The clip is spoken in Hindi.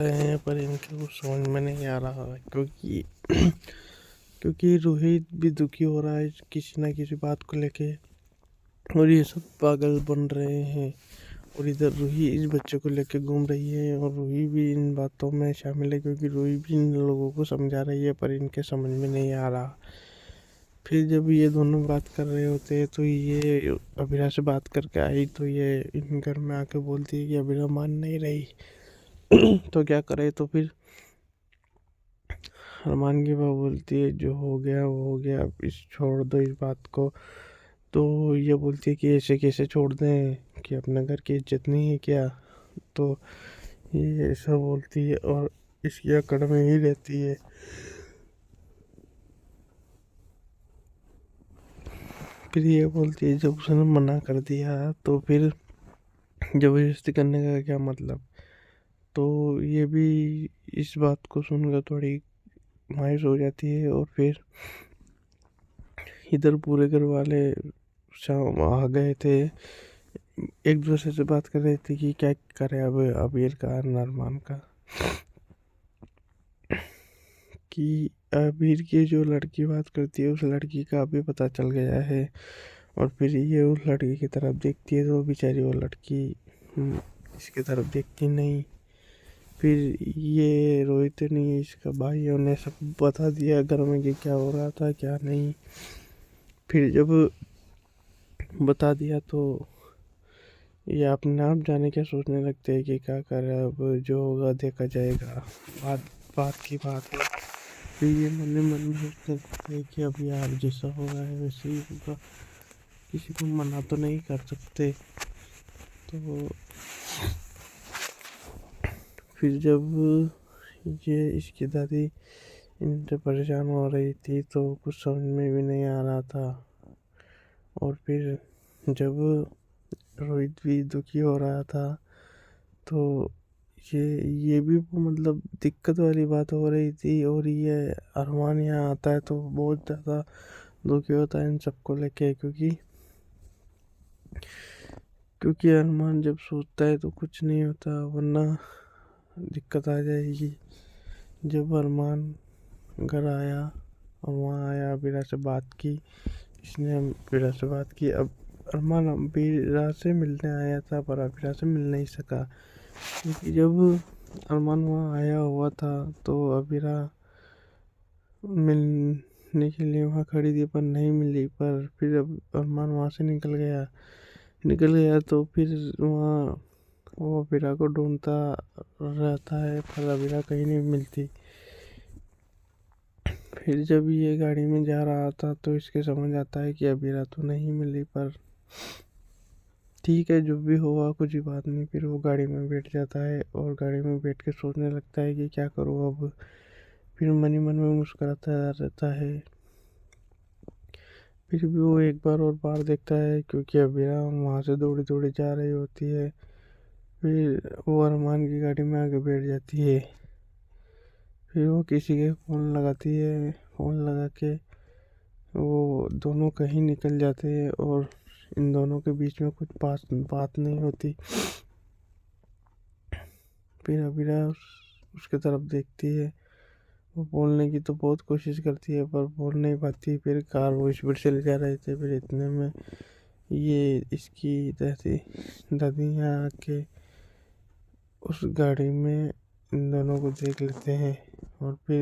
रहे हैं पर इनके कुछ समझ में नहीं आ रहा है क्योंकि रोहित भी दुखी हो रहा है किसी ना किसी बात को लेके और ये सब पागल बन रहे हैं। और इधर रूही इस बच्चे को लेके घूम रही है और रूही भी इन बातों में शामिल है क्योंकि रूही भी इन लोगों को समझा रही है पर इनके समझ में नहीं आ रहा। फिर जब ये दोनों बात कर रहे होते हैं तो ये अभिरा से बात करके आई तो ये इन घर में आके बोलती है कि अभिरा मान नहीं रही तो क्या करे। तो फिर अरमान की माँ बोलती है जो हो गया वो हो गया, अब इस छोड़ दो इस बात को। तो ये बोलती है कि ऐसे कैसे छोड़ दें कि अपने घर की इज्जत नहीं है क्या। तो ये ऐसा बोलती है और इसकी अकड़ में ही रहती है। फिर ये बोलती है जब उसने मना कर दिया तो फिर जबरदस्ती करने का क्या मतलब। तो ये भी इस बात को सुनकर थोड़ी मायूस हो जाती है और फिर इधर पूरे घर वाले शाम आ गए थे, एक दूसरे से बात कर रहे थे कि क्या करे अब अबीर का अरमान का। कि अबीर की जो लड़की बात करती है उस लड़की का अभी पता चल गया है और फिर ये उस लड़की की तरफ देखती है तो बेचारी वो लड़की इसकी तरफ देखती नहीं। फिर ये रोहित ने इसका भाइयों ने सब बता दिया घर में कि क्या हो रहा था क्या नहीं। फिर जब बता दिया तो ये अपने आप जाने क्या सोचने लगते हैं कि क्या करे अब जो होगा देखा जाएगा, बात बात की बात है। फिर ये मन ही मन में सोचने लगते हैं कि अब यार जैसा हो रहा है वैसे ही होगा, किसी को मना तो नहीं कर सकते। तो फिर जब ये इसकी दादी इनसे परेशान हो रही थी तो कुछ समझ में भी नहीं आ रहा था। और फिर जब रोहित भी दुखी हो रहा था तो ये भी मतलब दिक्कत वाली बात हो रही थी। और ये अरमान यहाँ आता है तो बहुत ज़्यादा दुखी होता है इन सबको लेके क्योंकि अरमान जब सोचता है तो कुछ नहीं होता वरना दिक्कत आ जाएगी। जब अरमान घर आया और वहाँ आया अबीरा से बात की, इसने अबीरा से बात की। अब अरमान अबीरा से मिलने आया था पर अबीरा से मिल नहीं सका क्योंकि जब अरमान वहाँ आया हुआ था तो अबीरा मिलने के लिए वहाँ खड़ी थी पर नहीं मिली। पर फिर अब अरमान वहाँ से निकल गया तो फिर वहाँ वो अबीरा को ढूंढता रहता है पर अबीरा कहीं नहीं मिलती। फिर जब ये गाड़ी में जा रहा था तो इसके समझ आता है कि अबीरा तो नहीं मिली पर ठीक है जो भी हुआ कुछ ही बात नहीं। फिर वो गाड़ी में बैठ जाता है और गाड़ी में बैठ के सोचने लगता है कि क्या करूँ अब। फिर मन ही मन में मुस्कुराता रहता है। फिर भी वो एक बार और बाहर देखता है क्योंकि अबीरा वहाँ से दौड़ी दौड़ी जा रही होती है। फिर वो अरमान की गाड़ी में आके बैठ जाती है। फिर वो किसी के फ़ोन लगाती है, फ़ोन लगा के वो दोनों कहीं निकल जाते हैं और इन दोनों के बीच में कुछ बात नहीं होती। फिर अबीरा उसके तरफ देखती है, वो बोलने की तो बहुत कोशिश करती है पर बोल नहीं पाती। फिर कार वो स्पीड से ले जा रहे थे, फिर इतने में ये इसकी दादी यहाँ आके उस गाड़ी में इन दोनों को देख लेते हैं और फिर